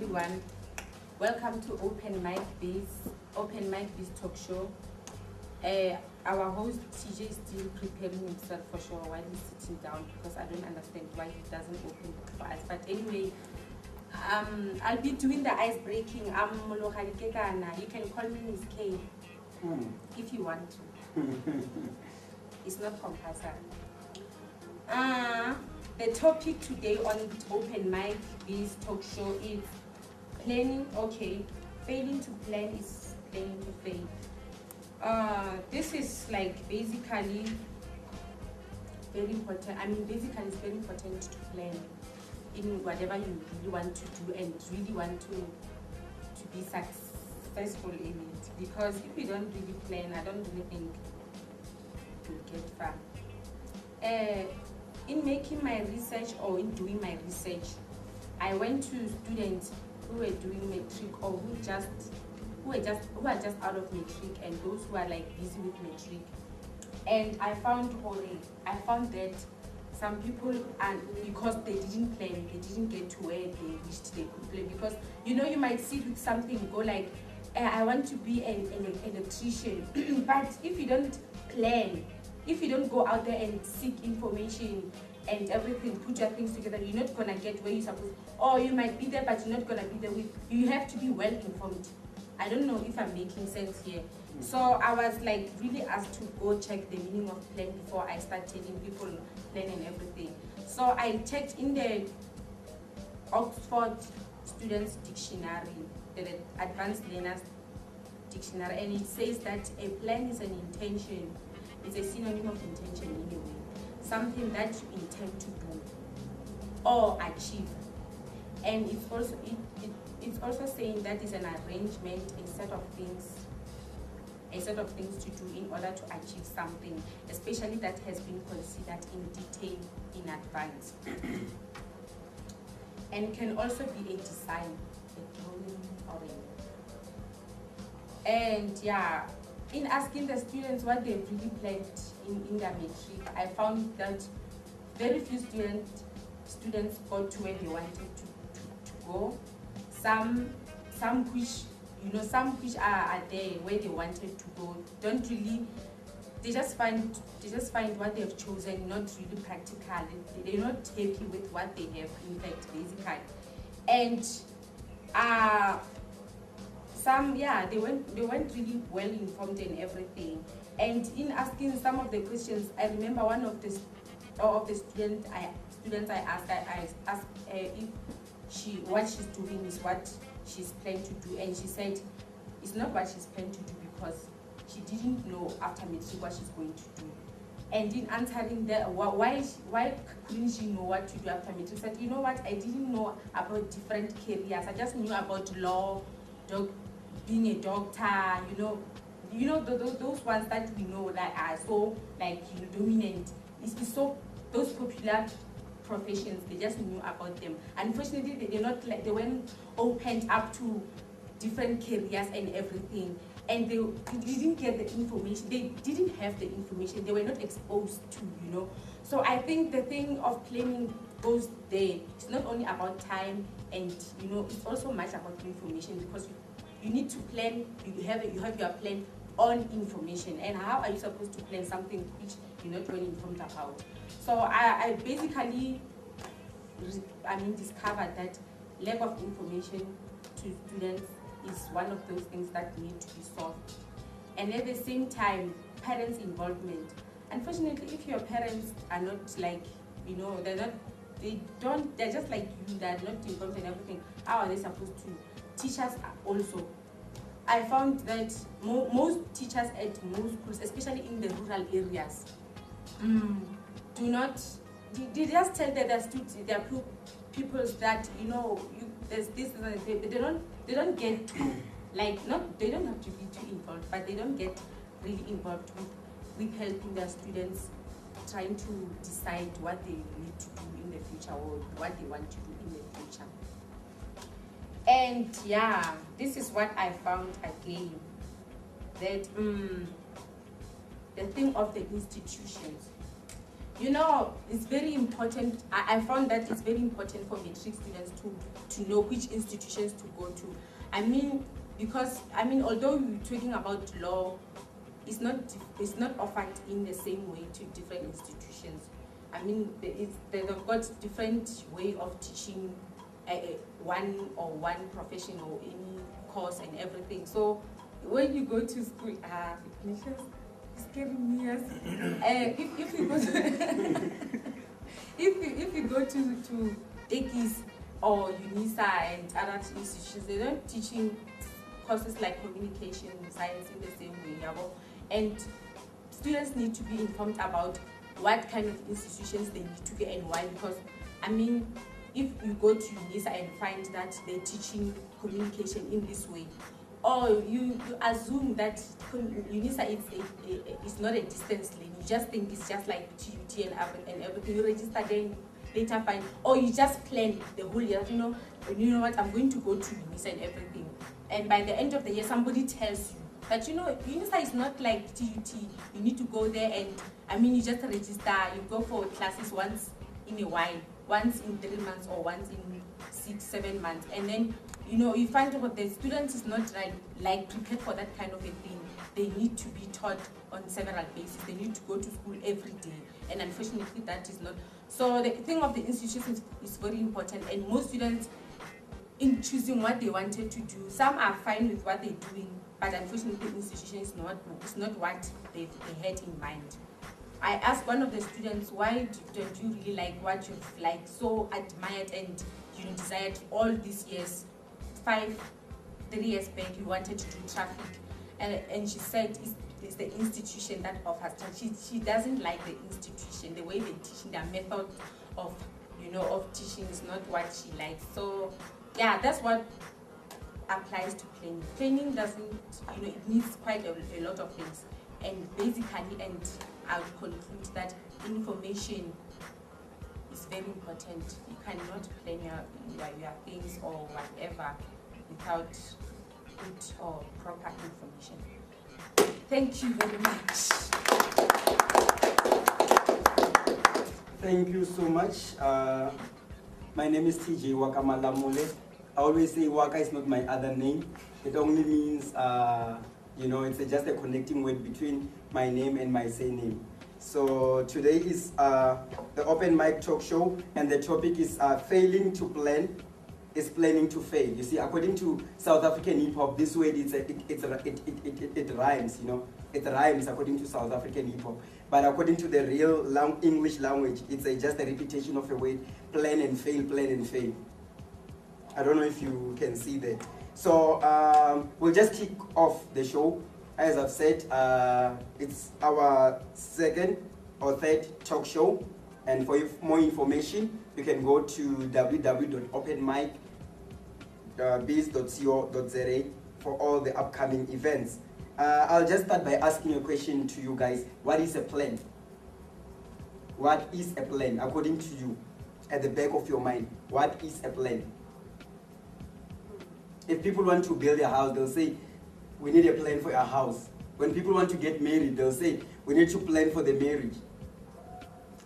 everyone. Welcome to Open Mic Bizz talk show. Our host TJ is still preparing himself for sure while he's sitting down because I don't understand why he doesn't open for us. But anyway, I'll be doing the ice breaking. I'm Mologadi Kekana. You can call me Miss K if you want to. It's not compulsory. The topic today on Open Mic Bizz talk show is planning. Okay, failing to plan is planning to fail. This is like basically very important. I mean, basically it's very important to plan in whatever you really want to do and really want to be successful in it. Because if you don't really plan, I don't really think you'll get far. In making my research or in doing my research, I went to students who were doing matric or who are just out of matric and those who are like busy with matric. And I found that some people, and because they didn't plan, they didn't get to where they wished they could plan. Because you know, you might sit with something, go like, I want to be an electrician. But if you don't plan, if you don't go out there and seek information and everything, put your things together, you're not gonna get where you're supposed to. Or you might be there, but you're not gonna be there with. You have to be well informed. I don't know if I'm making sense here. So I was like really asked to go check the meaning of plan before I start telling people plan and everything. So I checked in the Oxford Students Dictionary, the Advanced Learners Dictionary, and it says that a plan is an intention. It's a synonym of intention anyway. Something that you intend to do or achieve. And it's also saying that is an arrangement, a set of things to do in order to achieve something, especially that has been considered in detail in advance. And can also be a design, a drawing or and yeah. In asking the students what they really planned in their matric, I found that very few students got to where they wanted to go. Some which are there where they wanted to go don't really. They just find what they have chosen not really practical. They're not happy with what they have, in fact, basically. And they weren't really well informed and everything. And in asking some of the questions, I remember one of the students I asked if what she's doing is what she's planning to do, and she said it's not what she's planning to do because she didn't know after matric what she's going to do. And in answering that, why couldn't she know what to do after matric? She said, you know what, I didn't know about different careers. I just knew about law, being a doctor, you know those ones that we know that are so dominant. It's so those popular professions, they just knew about them. Unfortunately, they weren't opened up to different careers and everything, and they didn't get the information. They didn't have the information. They were not exposed to, So I think the thing of planning goes there. It's not only about time, and it's also much about information, because you need to plan. You have your plan on information. And how are you supposed to plan something which you're not well informed about? So I basically discovered that lack of information to students is one of those things that need to be solved. And at the same time, parents' involvement. Unfortunately, if your parents are not they're just like you, they're not involved in everything, how are they supposed to? Teachers also. I found that most teachers at most schools, especially in the rural areas, they just tell their students, their pupils that there's this and that. They don't get to they don't have to be too involved, but they don't get really involved with helping their students trying to decide what they need to do in the future or what they want to do in the future. And yeah, this is what I found again, that the thing of the institutions. You know, it's very important. I found that it's very important for matric students to know which institutions to go to. I mean, because although we're talking about law, it's not offered in the same way to different institutions. I mean, they've got different way of teaching one profession or any course and everything. So when you go to school, it's scaring me. Yes. If you go to if you go to Ekis or UNISA and other institutions, they don't teaching courses like communication science in the same way, and students need to be informed about what kind of institutions they need to get and why. Because I mean, if you go to UNISA and find that they're teaching communication in this way, or you assume that UNISA is not a distance learning, you just think it's just like TUT and everything. You register, then later find, or you just plan the whole year, you know what, I'm going to go to UNISA and everything. And by the end of the year, somebody tells you that, UNISA is not like TUT. You need to go there and, you just register, you go for classes once in a while, once in 3 months or once in 6-7 months. And then, you find out the students is not like prepared for that kind of a thing. They need to be taught on several bases. They need to go to school every day. And unfortunately, that is not. So the thing of the institutions is very important. And most students, in choosing what they wanted to do, some are fine with what they're doing, but unfortunately the institution is not what they had in mind. I asked one of the students, why don't you really like what you've so admired and desired all these years? 3 years back you wanted to do traffic, and she said it's the institution that offers. She doesn't like the institution, the way they're teaching, their method of teaching is not what she likes. So yeah, that's what applies to planning. Planning doesn't, it needs quite a lot of things. And basically, and I would conclude that information is very important. You cannot plan your things or whatever without good or proper information. Thank you very much. Thank you so much. My name is TJ Wakamalamule. I always say Waka is not my other name. It only means, it's just a connecting word between my name and my surname. So today is the open mic talk show, and the topic is failing to plan is planning to fail. You see, according to South African hip hop, this word it rhymes. It rhymes according to South African hip hop. But according to the real English language, it's just a repetition of a word: plan and fail, plan and fail. I don't know if you can see that. So we'll just kick off the show. As I've said, it's our second or third talk show. And for more information, you can go to www.openmic.bizz.co.za for all the upcoming events. I'll just start by asking a question to you guys. What is a plan? What is a plan, according to you, at the back of your mind? What is a plan? If people want to build a house, they'll say, we need a plan for our house. When people want to get married, they'll say, we need to plan for the marriage.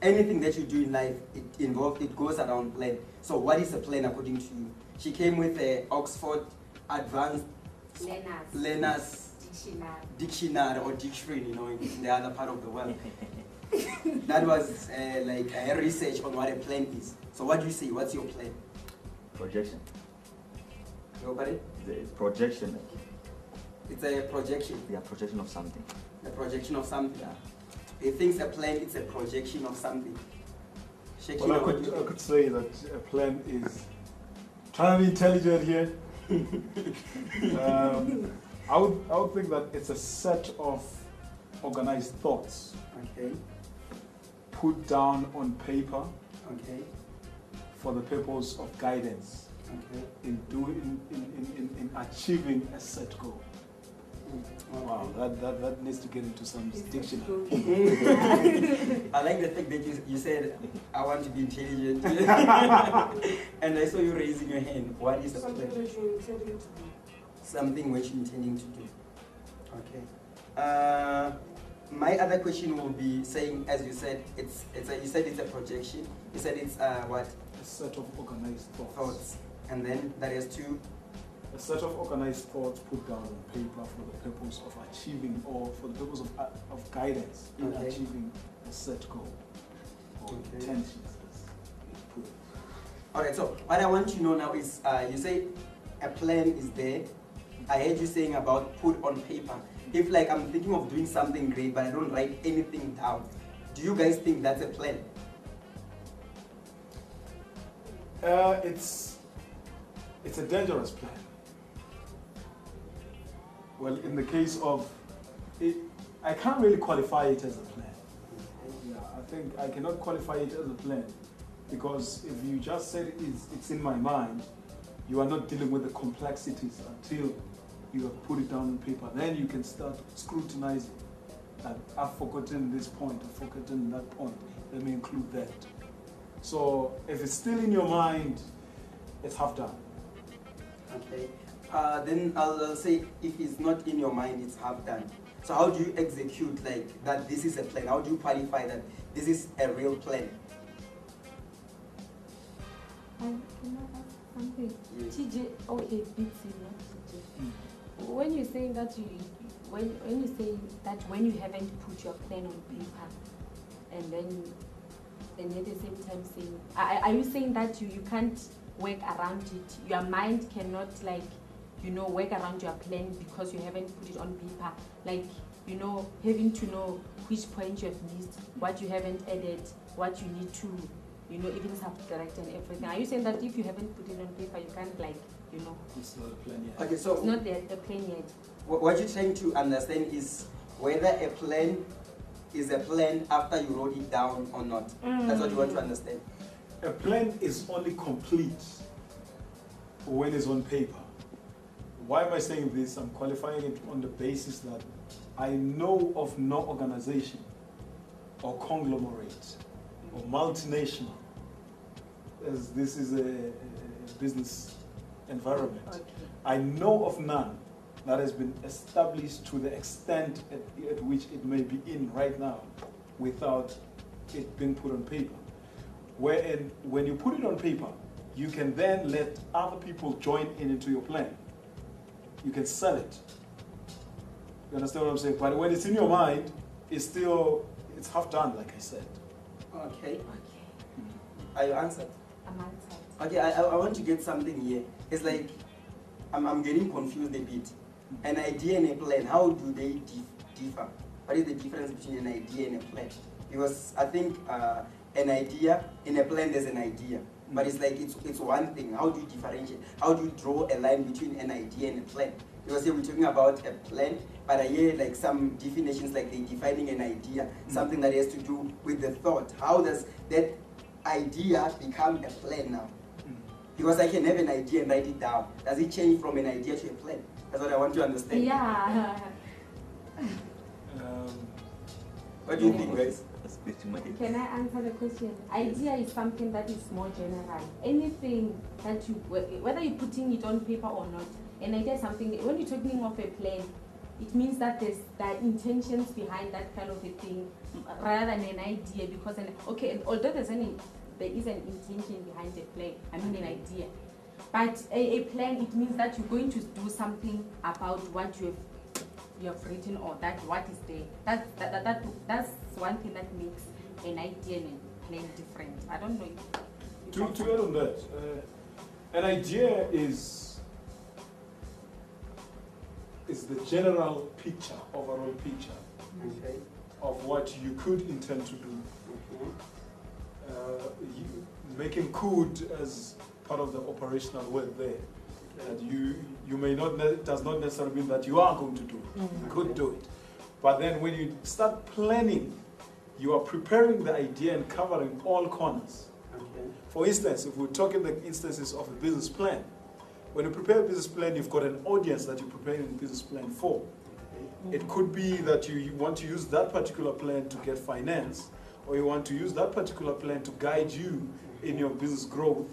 Anything that you do in life, it goes around plan. So what is a plan according to you? She came with a Oxford Advanced Learners Dictionary or dictionary, in the other part of the world. That was like a research on what a plan is. So what do you say? What's your plan? Projection. Nobody? It's projection. It's a projection. Yeah, projection of something. A projection of something. Yeah. He thinks a plan is a projection of something. Well, I could say that a plan is trying to be intelligent here. I would think that it's a set of organized thoughts. Okay. Put down on paper. Okay. For the purpose of guidance. Okay. In achieving a set goal. Okay. Wow, that needs to get into some dictionary. I like the fact that you said, I want to be intelligent. And I saw you raising your hand. What is the plan? Something which you're intending to do. Okay. my other question will be saying, as you said, you said it's a projection. You said it's what? A set of organized Thoughts. And then that is to a set of organized thoughts put down on paper for the purpose of achieving or for the purpose of guidance in Okay. achieving a set goal or intentions. As we put it. all right. So what I want to know now is, you say a plan is there. I heard you saying about put on paper. If like I'm thinking of doing something great, but I don't write anything down, do you guys think that's a plan? It's a dangerous plan. Well, in the case of it, I can't really qualify it as a plan. Yeah, I think I cannot qualify it as a plan because if you just said it's in my mind, you are not dealing with the complexities until you have put it down on paper. Then you can start scrutinizing. I've forgotten this point, I've forgotten that point. Let me include that. So if it's still in your mind, it's half done. Okay. Then I'll say if it's not in your mind, it's half done. So how do you execute like that this is a plan? How do you qualify that this is a real plan? Can I ask something? Yes. TJ, okay, Bizz, not TJ. When you're saying that when you say that when you haven't put your plan on paper, and then at the same time saying, are you saying that you can't work around it? Your mind cannot work around your plan because you haven't put it on paper. Like, having to know which point you have missed, what you haven't added, what you need to, even subtract and everything. Are you saying that if you haven't put it on paper, you can't It's not a plan yet. Okay, so it's not the plan yet? what you're trying to understand is whether a plan is a plan after you wrote it down or not. That's what you want to understand. A plan is only complete when it's on paper. Why am I saying this? I'm qualifying it on the basis that I know of no organization or conglomerate or multinational, as this is a business environment. Okay. I know of none that has been established to the extent at which it may be in right now without it being put on paper. Wherein, when you put it on paper, you can then let other people join into your plan. You can sell it. You understand what I'm saying? But when it's in your mind, it's half done, like I said. Okay. Okay. Are you answered? I'm answered. Okay, I want to get something here. It's like I'm getting confused a bit. An idea and a plan, how do they differ? What is the difference between an idea and a plan? Because I think an idea, in a plan there's an idea. But it's like it's one thing. How do you differentiate? How do you draw a line between an idea and a plan? Because here we're talking about a plan, but I hear like some definitions like they're defining an idea, something that has to do with the thought. How does that idea become a plan now? Because I can have an idea and write it down. Does it change from an idea to a plan? That's what I want to understand. Yeah. What do you think, guys? Can I answer the question? Idea is something that is more general. Anything that whether you're putting it on paper or not, an idea is something, when you're talking of a plan, it means that there's intentions behind that kind of a thing rather than an idea. Because, although there is an intention behind a plan, an idea. But a plan, it means that you're going to do something about what you have written or that what is there. That's one thing that makes an idea and a plan different. I don't know. To add on that, an idea is the general picture, overall picture of what you could intend to do. Making could as part of the operational word there. That you may not, does not necessarily mean that you are going to do it. You could do it. But then when you start planning, you are preparing the idea and covering all corners. For instance, if we're talking the instances of a business plan, when you prepare a business plan, you've got an audience that you're preparing a business plan for. It could be that you want to use that particular plan to get finance, or you want to use that particular plan to guide you in your business growth,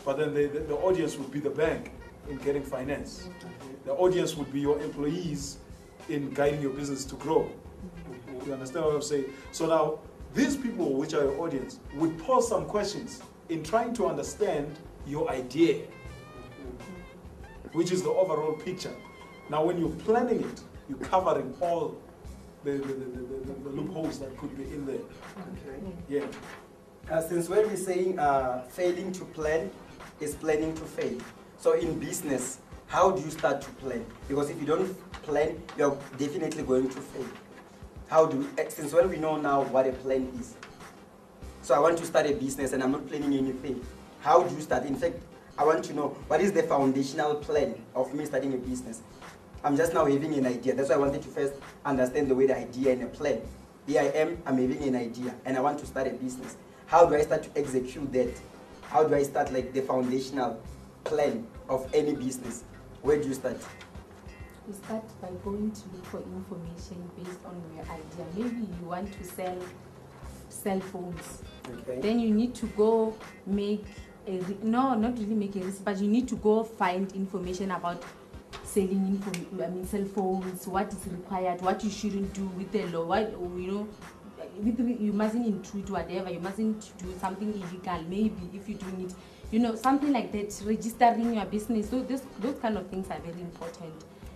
but then the audience would be the bank in getting finance. The audience would be your employees in guiding your business to grow. You understand what I'm saying? So now, these people, which are your audience, would pose some questions in trying to understand your idea, which is the overall picture. Now, when you're planning it, you're covering all the loopholes that could be in there. Okay. Yeah. Since when we're saying failing to plan is planning to fail. So in business, how do you start to plan? Because if you don't plan, you're definitely going to fail. How do since when we know now what a plan is? So I want to start a business and I'm not planning anything. How do you start? In fact, I want to know what is the foundational plan of me starting a business. I'm just now having an idea. That's why I wanted to first understand the way the idea and a plan. Here I am, I'm having an idea and I want to start a business. How do I start to execute that? How do I start like the foundational plan of any business? Where do you start? You start by going to look for information based on your idea. Maybe you want to sell cell phones. Okay. Then you need to go make not really make a risk, but you need to go find information about selling cell phones, what is required, what you shouldn't do with the law, what, you mustn't intrude whatever, you mustn't do something illegal, maybe if you're doing it, something like that, registering your business. So those kind of things are very important.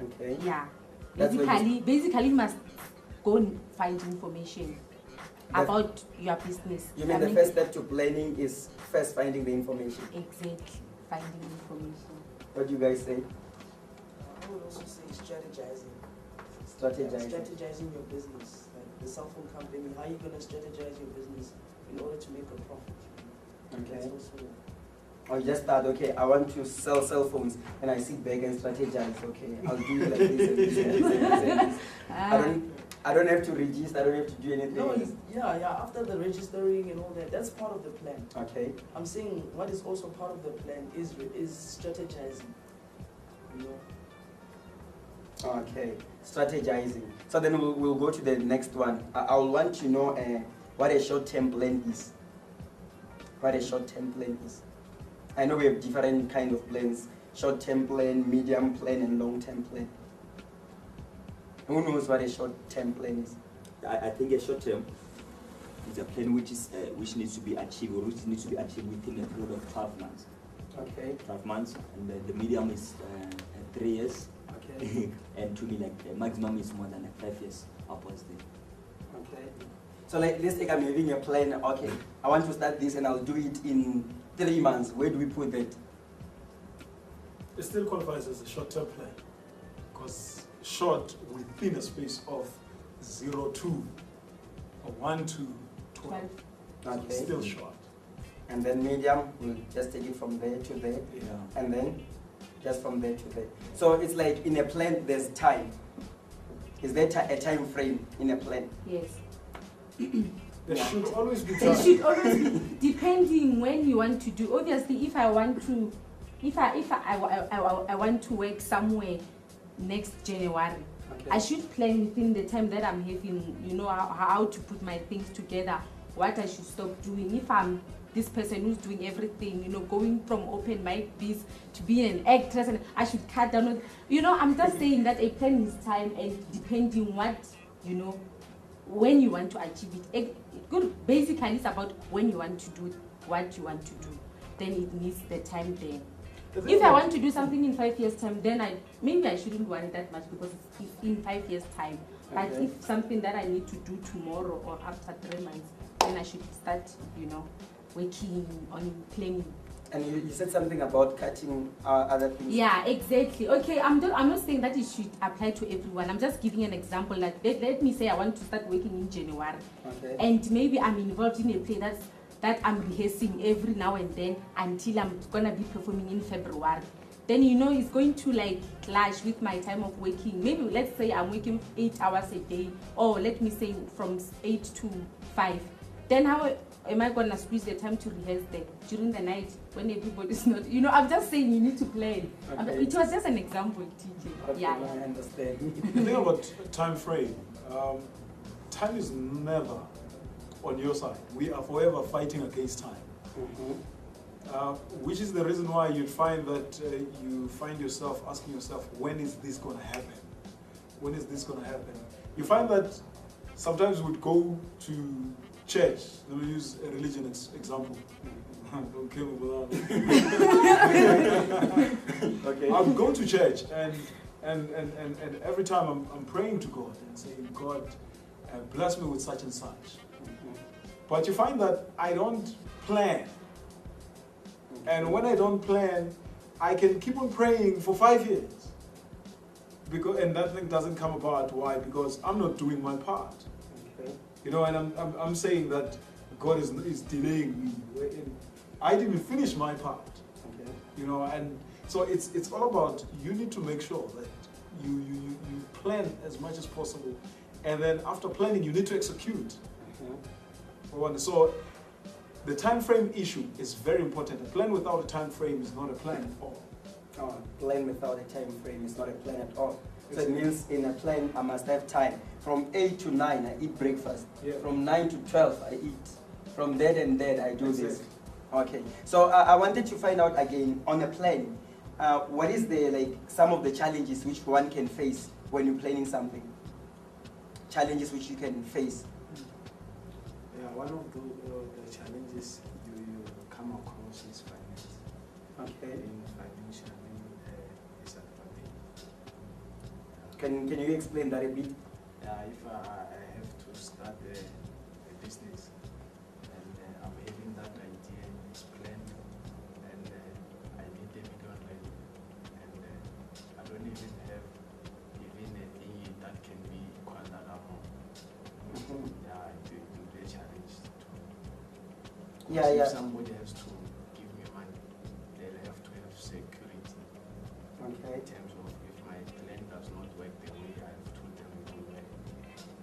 Okay. Yeah. That's Basically you must go and find information about your business. You mean the first step to planning is first finding the information? Exactly, finding information. What do you guys say? I would also say strategizing. Strategizing Your business. Like the cell phone company, how are you going to strategize your business in order to make a profit? Okay. That's also, Or you just start, okay, I want to sell cell phones, and I sit back and strategize, okay, I'll do it like this and this and this and this. I don't have to register, I don't have to do anything. no, after the registering and all that, that's part of the plan. Okay. I'm saying what is also part of the plan is strategizing. Okay, strategizing. So then we'll go to the next one. I'll want to know what a short-term plan is. What a short-term plan is. I know we have different kind of plans. Short-term plan, medium plan, and long-term plan. Who knows what a short-term plan is? I think a short term is a plan which needs to be achieved, or which needs to be achieved within a period of 12 months. Okay. 12 months, and the medium is 3 years. Okay. And to me, like the maximum is more than like 5 years upwards there. Okay. So like, let's take I'm having a plan. Okay, I want to start this and I'll do it in 3 months. Where do we put that? It still qualifies as a short-term plan because short within a space of 0 to or 1 to 12. So Okay. it's still short. And then medium, we'll just take it from there to there. Yeah. And then just from there to there. So it's like in a plan, there's time. Is there a time frame in a plan? Yes. There should always be There time. should always be, depending when you want to do. Obviously, if I want to, I want to work somewhere next January, Okay. I should plan within the time that I'm having, how to put my things together, what I should stop doing. If I'm this person who's doing everything, going from open mic biz to being an actress, and I should cut down. I'm just saying that a plan is time, and depending what, when you want to achieve it. Basically, it's about when you want to do what you want to do. Then it needs the time there. If I want to do something in 5 years' time, then maybe I shouldn't worry that much because it's in 5 years' time. But Okay. if something that I need to do tomorrow or after 3 months, then I should start, working on planning. And you said something about cutting other things. Yeah, exactly. Okay, I'm not saying that it should apply to everyone. I'm just giving an example. Like let me say I want to start working in January, Okay. and maybe I'm involved in a play that I'm rehearsing every now and then until I'm gonna be performing in February. Then it's going to clash with my time of working. Maybe let's say I'm working 8 hours a day, or let me say from 8 to 5. Then how am I gonna squeeze the time to rehearse during the night when everybody's not? I'm just saying you need to plan. Okay. It was just an example, TJ. Okay, Yeah. I understand. The thing about time frame, time is never on your side. We are forever fighting against time. Which is the reason why you'd find that you find yourself asking yourself, when is this going to happen? When is this going to happen? You find that sometimes we'd go to church. Let me use a religion example. Don't kill me with that. Okay. I would go to church and every time I'm praying to God and saying, God, bless me with such and such. But you find that I don't plan. And when I don't plan, I can keep on praying for 5 years. And that thing doesn't come about. Why? Because I'm not doing my part. Okay. You know, and I'm saying that God is delaying me. I didn't finish my part. Okay. You know, and so it's all about, you need to make sure that you plan as much as possible. And then after planning, you need to execute. So the time frame issue is very important. A plan without a time frame is not a plan at all. Oh, plan without a time frame is not a plan at all. So it means in a plan I must have time. From 8 to 9 I eat breakfast. Yeah. From 9 to 12 I eat. From that and that I do this. Exactly. Okay. So I wanted to find out again on a plan. What is some of the challenges which one can face when you're planning something? Challenges which you can face. Yeah, one of the challenges you come across is finance. Okay. Being financially disadvantaged. Can you explain that a bit? Yeah, if I have to start a business and I'm having that idea and it's planned and I need $1 million and I don't even have even a thing that can be equal that amount. Yeah, it will be a challenge too. Yeah, If yeah. somebody has to give me money, they'll have to have security. Okay. In terms of if my plan does not work the way I've told them it will work,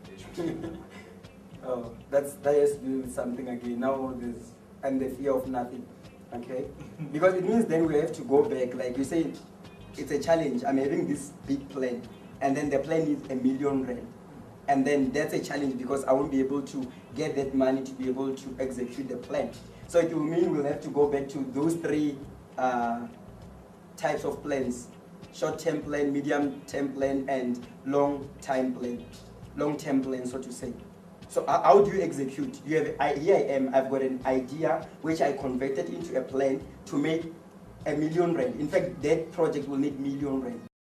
they should give the money back. Oh, that has to do with something again. Now this and the fear of nothing. Okay? Because it means then we have to go back. Like you say, it's a challenge. I'm having this big plan, and then the plan is R1 million. And then that's a challenge because I won't be able to get that money to be able to execute the plan. So it will mean we'll have to go back to those 3 types of plans: short-term plan, medium-term plan, and long-term plan, so to say. So how do you execute? You have, here I am, I've got an idea which I converted into a plan to make R1 million. In fact, that project will need R1 million.